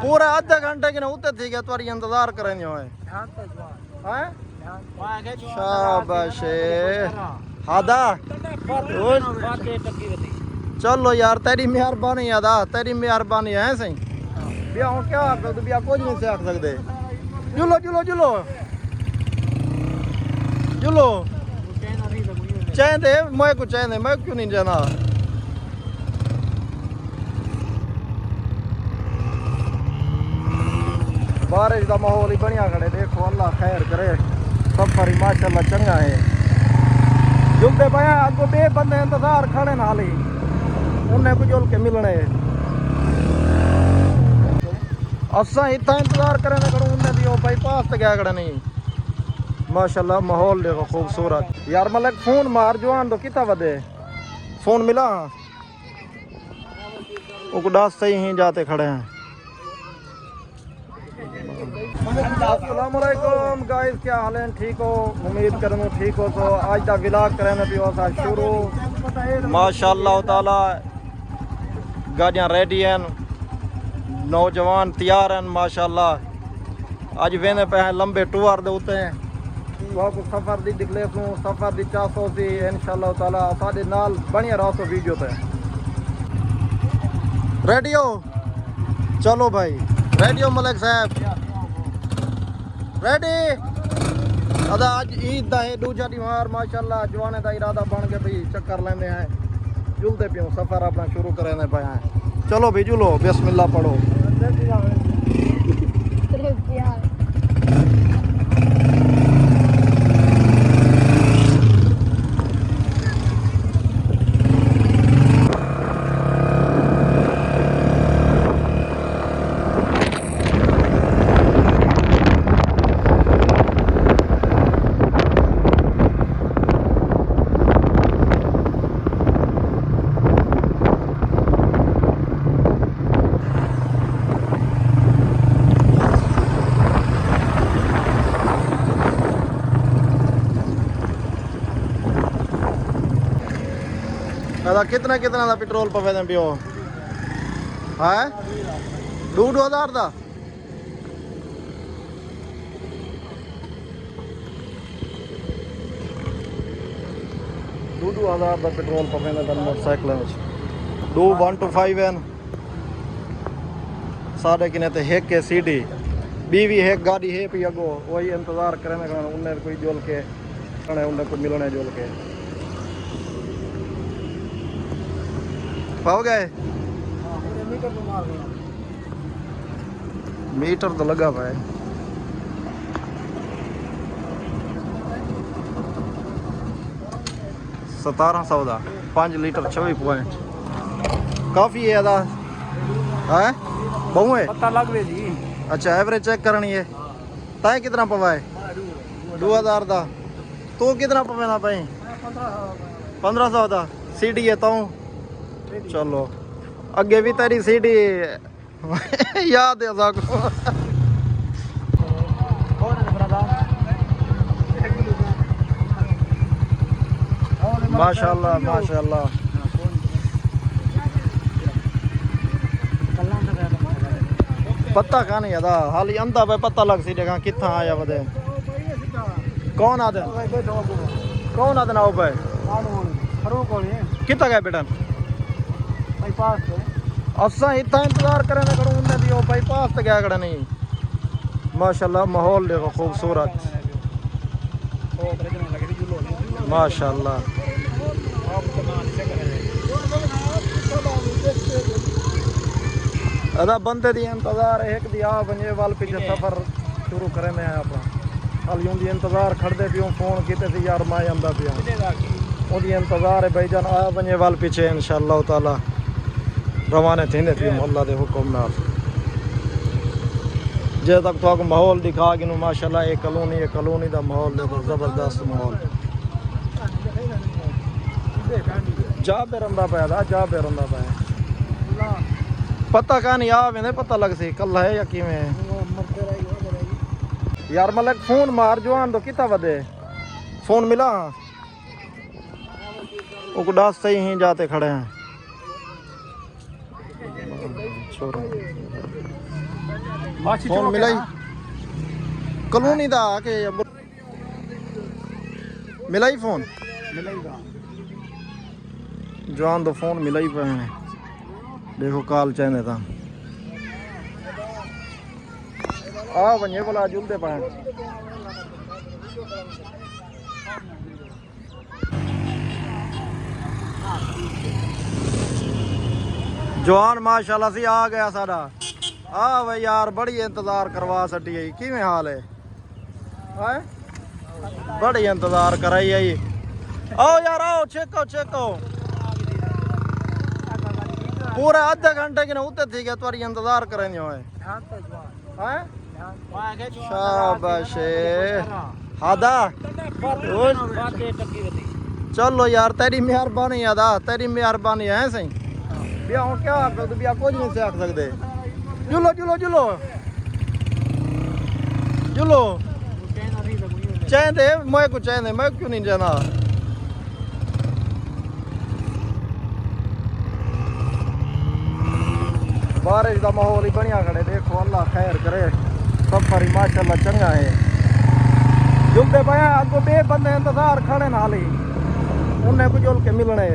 पूरा आधे घंटे के ना उते थी गया तुम्हारी इंतजार करेंगे हैं शाबाश हादा चलो यार तेरी मेहरबानी अदा तेरी मेहरबानी है सही बिया हूं क्या आख सकते बिया कुछ नहीं से आख सकते जुलो जुलो जुलो जुलो चाहते मैं को चाहते मैं क्यों नहीं जाना बारिश का माहौल ही बढ़िया खड़े देखो अल्लाह खैर करे सफर ही माशाल्लाह चंगा है जुलते पाया अगो बे बंदे इंतजार खड़े नाल ही उन्हें को जुल के मिलने असा इतना इंतजार करें करो उन्हें दियो भाई पास तक गया खड़ा नहीं माशाल्लाह माहौल देखो खूबसूरत यार मलक फोन मार जवान तो कितना वधे फोन मिला वो डास सही ही जाते खड़े हैं अस्सलाम वालेकुम गाइस क्या हाल है ठीक हो उम्मीद करूँ ठीक हो तो आज का व्लॉग करें पियो सा शुरू माशाल्लाह ताला गाड़ियाँ रेडी हैं नौजवान तैयार हैं माशाल्लाह अज वेने पे हैं लंबे टूर दे उत्ते आपको सफ़र दी दिखले सूं सफ़र दी चासो सी इंशाल्लाह ताला साडे नाल बढ़िया रहो वीडियो पे रेडी हो चलो भाई रेडी हो मलिक साहब रेडी अदा अज ईद दा है दूजा त्योहार माशाल्लाह जवाने दा इरादा बन के भाई चक्कर लेंदे हैं जुलते पियो सफर अपना शुरू करने पे हैं चलो भी जुलो बिस्मिल्लाह पढ़ो कितना कितना दा पेट्रोल पवे दे पियो है 2000 दा दो हजार दा पेट्रोल पवे दे मोटरसाइकिल में 2 125 हैं साढ़े किने ते एक के सीडी बीवी एक गाड़ी है पी अगो वही इंतजार करने का उन्हें कोई जोल के उन्हें को मिलने जोल के पाओ गए मीटर तो लगा हुआ है 1700 का 5 लीटर 24 पॉइंट काफ़ी है अदा है बहु है पता लग रही जी अच्छा एवरेज चेक करनी है तय कितना पवा है 2000 का तो कितना पवेना भाई 1500 का सीडी है तो चलो अगे भी तेरी सीडी याद है साको माशाल्लाह माशाल्लाह पता का नहीं अदा हाली अंधा पे पता लग सी जगह कितना आया बदे कौन आदे ना पे कितना गए बेटा असा इतना इंतजार करें करूँ उन्हें दियो भाई पास तक गया खड़ा नहीं माशाल्लाह माहौल देखो खूबसूरत माशाल्लाह अदा बंदे दी इंतजार एक दी आ बने वाल पीछे सफर शुरू करें अपना हाल यूं दी इंतजार खड़दे पियो फोन किते सी यार मैं आंदा पिया ओदी इंतजार है भाईजान आ बने वाल पीछे इंशाअल्लाह ताला रवाने थींदे पियो अल्लाह दे हुक्म नाल जे तक तो माहौल दिखा कि माशाल्लाह एक कॉलोनी दा माहौल देखो जबरदस्त माहौल जा बेरंदा पाया पता का नहीं आ वेंदे पता लग सी कल है या किवें यार मलक फोन मार जवान तो कितना वधे फोन मिला वो डास सही ही जाते खड़े हैं छोड़ो फोन मिला ही कॉलोनी दा के मिला ही फोन जवान तो फोन मिला ही पे हैं देखो कॉल चाहने था आ बने बोला जुलते पे जवान माशाल्लाह से आ गया सारा आ भाई यार बड़ी इंतजार करवा सटी है कि हाल है बड़ी इंतजार कराई है आओ यार आओ चेको पूरे आधे घंटे की ना उतने थी क्या तुम्हारी इंतजार करें जो है शाबाश हादा चलो यार तेरी मेहरबानी अदा तेरी मेहरबानी है सही बिया हूँ क्या आख सकते बिया कुछ नहीं से आख सकते जुलो जुलो जुलो जुलो चैन दे मैं को चैन दे मैं क्यों नहीं जाना बारिश का माहौल ही बढ़िया खड़े देखो अल्लाह खैर करे सफर ही माशाल्लाह चंगा है जुलते पाया अगो बे बंदे इंतजार खड़े नाल ही उन्हें कुछ जुल के मिलने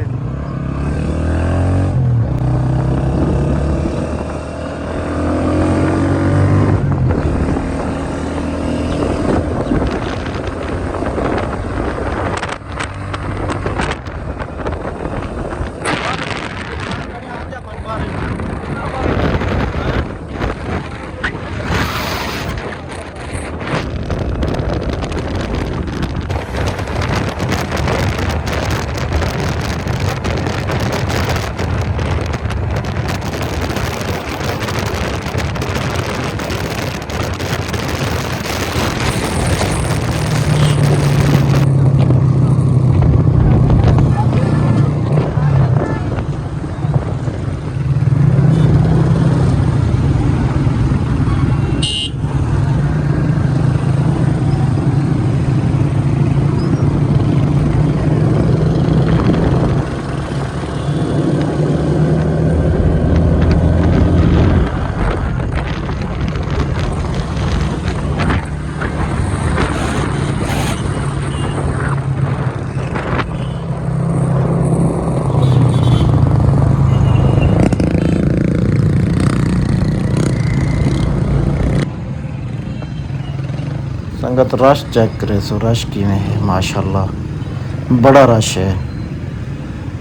संगत रश चेक करे सो रश किमें है माशाल्लाह बड़ा रश है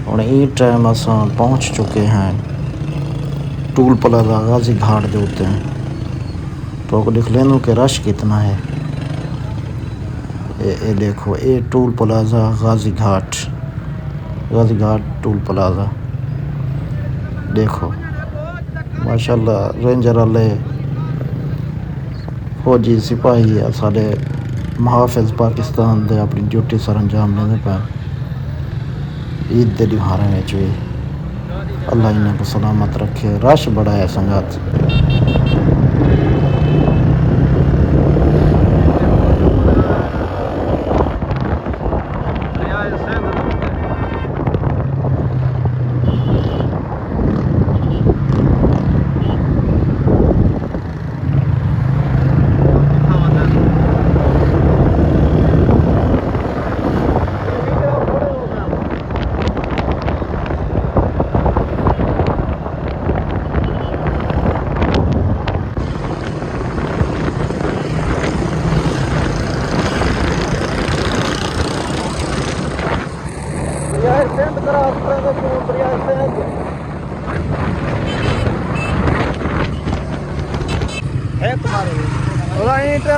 और ये टाइम अस पहुँच चुके हैं टूल प्लाजा गाजी घाट के उत्ते तो देख लें कि रश कितना है ये देखो ये टूल प्लाजा गाजी घाट टूल प्लाजा देखो माशाल्लाह रेंजर वाले फौजी सिपाही साढ़े मुहाफिज पाकिस्तान दे अपनी ड्यूटी सर अंजाम लेने पे ईद के त्योहारों में भी अल्लाह इन्हें को सलामत रखे रश बड़ा है संगत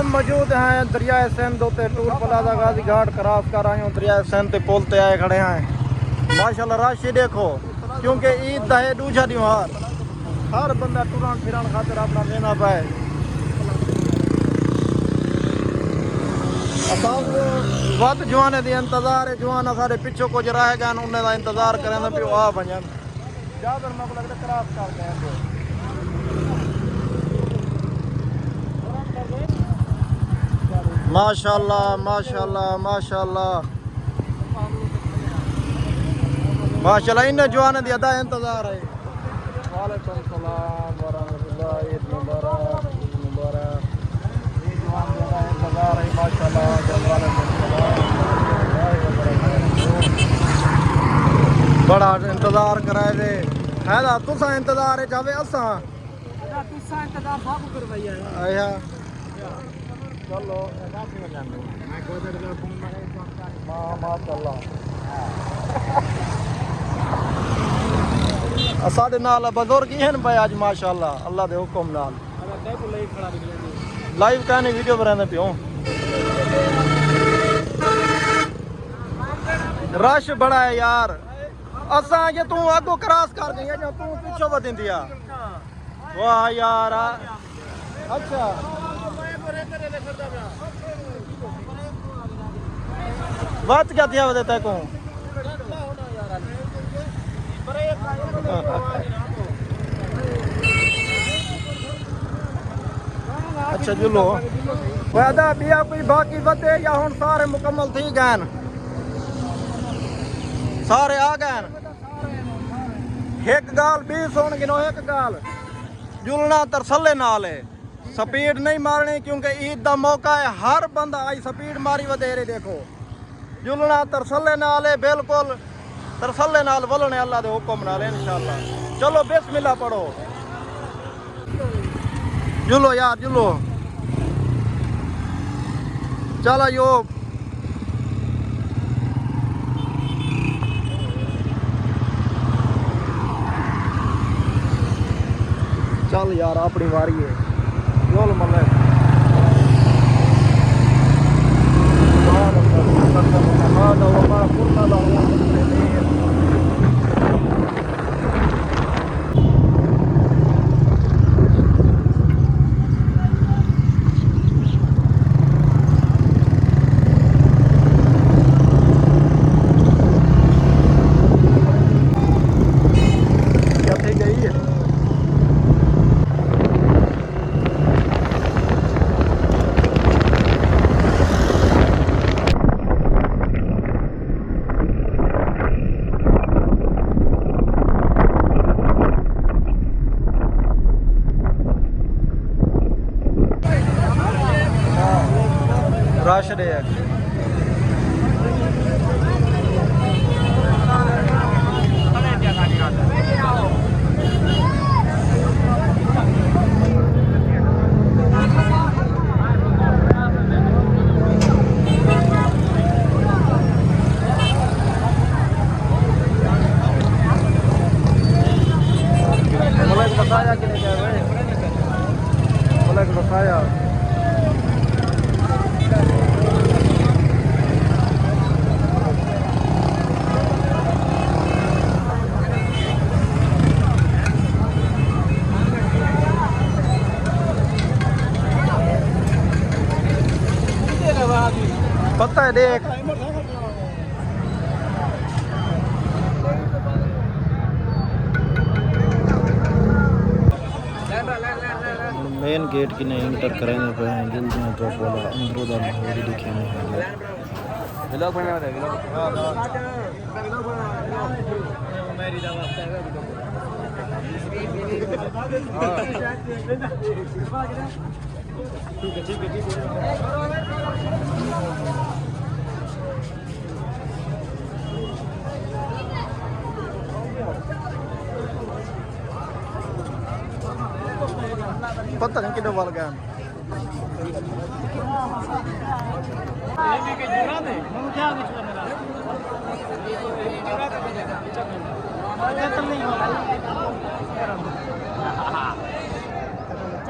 मौजूद हैं दरिया सिंध उत्ते टूल प्लाजा गाजी घाट क्रॉस कर आए हूँ दरिया सिंध ते पुल ते आए खड़े हैं माशाल्लाह रश ही देखो क्योंकि ईद का है दूसरा त्योहार हर बंदा टुरन फिरन खातिर अपना लेना पाए वत जवाने दी इंतजार है जवान सारे पिछो कुछ रह गए उन्हें का इंतजार करें पे आ वजन ज़्यादा मैं लगता क्रॉस कर गए माशाल्लाह माशाल्लाह माशाल्लाह माशाल्लाह इन जवान दी अदा इंतजार है वालेकुम सलाम व रहमतुल्लाहि व बरकातहू है दा तुसा इंतजार है जावे असा तुसा इंतजार साहब करवाइया आया चलो मैं कोई तेरे फोन लगा माशाल्लाह साडे नाल बुजुर्ग हैं भाई आज माशाल्लाह अल्लाह दे हुक्म नाल लाइव कहने वीडियो बनाने पियो रश बड़ा है यार असा जे तू अगो क्रॉस कर गई जो तू पीछे वधिंदी आ वाह यार अच्छा बात क्या थी वदे तक अच्छा जुलो वादा बिया कोई बाकी वधे या हुन सारे मुकम्मल थी गए सारे आ गए एक गाल 20 होन गिनो एक गाल जुलना तरसले नाल है स्पीड नहीं मारनी क्योंकि ईद का मौका है हर बंदा आई स्पीड मारी वधेरे देखो जुलना तरसले नाल है बिल्कुल तरसले नाल वलने अल्लाह दे हुक्म नाल इंशाअल्लाह चलो बिस्मिल्लाह पढ़ो जुलो यार जुलो चलो यो चल यार अपनी वारी है बोल मल्ले रश दे बताया कि नहीं बताया पता है देख मेन गेट की नहीं इंटर करेंगे पे हैं जल्दी में तो बोला अंदर उधर माहौल दिखे नहीं है व्लॉग बना रहे व्लॉग मेरी दावत है ठीक है पता नहीं किधर वाल गया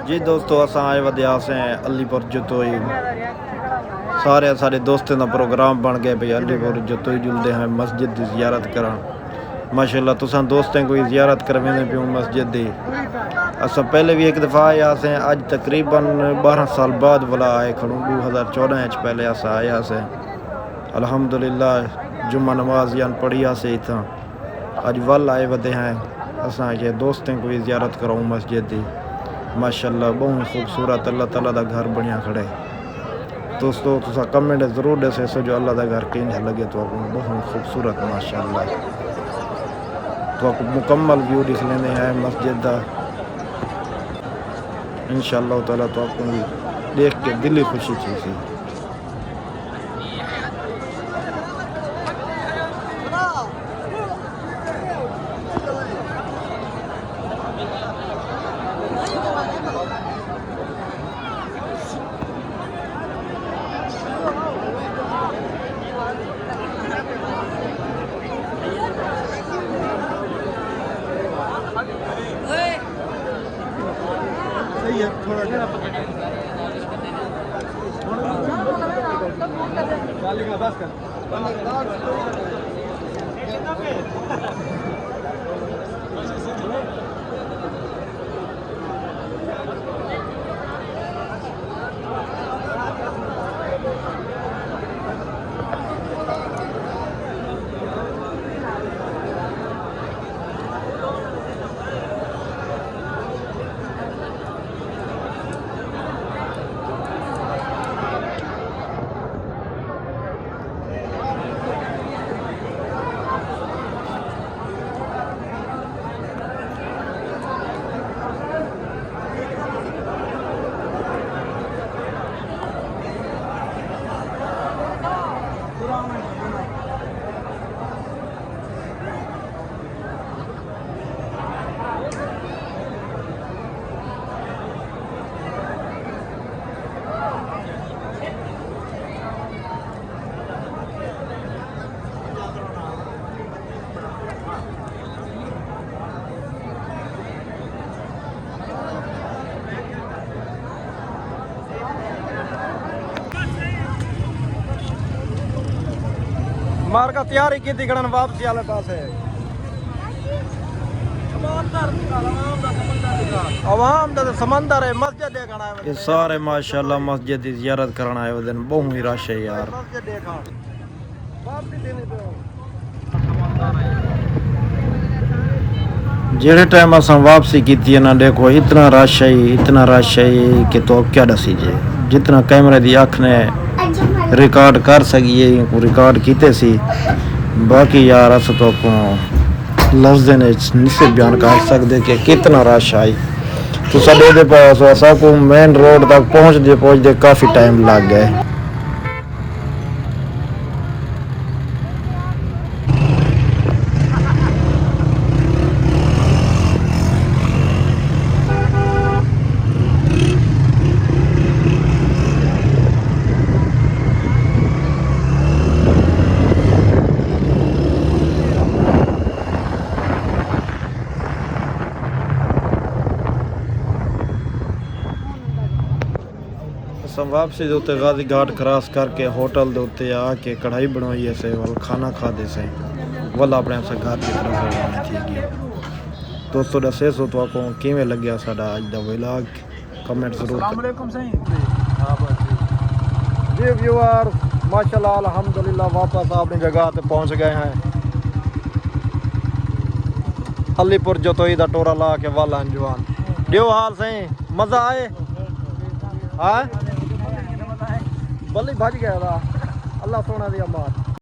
जी दोस्तों असां आए वधिया से अलीपुर जतोई सारे सारे दोस्तों का प्रोग्राम बन गए भाई अलीपुर जतोई जुलते हैं मस्जिद की जियारत करा माशाल्लाह तुसां दोस्तें कोई जियारत करवेंदे पियो मस्जिद की असां पहले भी एक दफ़ा आया से अज तकरीबन 12 साल बाद वाला आए खड़ूँ 2014 पहले असां आया से अल्हम्दुलिल्लाह जुम्मा नमाज यान पढ़िया से इतना अज वल आए वधे हैं असां ये दोस्तें कोई जियारत कराऊँ मस्जिद की माशाल्लाह बहुत खूबसूरत अल्लाह ताला दा घर बनिया खड़े दोस्तों तुसा कमेंट ज़रूर दसे सो जो अल्लाह दा घर किंज लगे तो बहुत खूबसूरत माशाल्लाह तो मुकम्मल व्यू दिख लेने हैं मस्जिद का इंशाअल्लाह ताला तो आपको देख के दिल ही खुशी थी सही है थोड़ा मार का तैयारी की दिखड़न वापसी वाले पास है आवाम दा समंदर है मस्जिद देखना है ये सारे माशाल्लाह मस्जिद की ज़ियारत करना आए दिन बहुत ही रश है यार मस्जिद देखा वापसी देने पे जेड़े टाइम अस वापसी की थी ना देखो इतना रश है कि तो क्या दसी जे जितना कैमरे दी अख ने रिकॉर्ड कर सकिए रिकॉर्ड कीते सी बाकी यार अस तो लफ्ज़ ने नहीं बयान कर सकते कि कितना रश आई तो साडे दे पास असा को मेन रोड तक पहुंचते काफ़ी टाइम लग गए वापसी के उत्ते गाजी घाट क्रॉस करके होटल के उत्ते आके कढ़ाई बनवाई से वल खाना खाते से वल अपने घर की तरफ रवाना थी गए दोस्तों दसे सो तो आपको किवें लग्या साडा अज दा व्लॉग कमेंट जरूर जी व्यूअर्स माशाल्लाह अल्हम्दुलिल्लाह वापस अपनी जगह पे पहुंच गए हैं अलीपुर जतोई दा टोरा ला के वाला अंजवान दियो हाल सही मजा आए हाँ बल्ली भज गया अल्लाह सोना दिया मार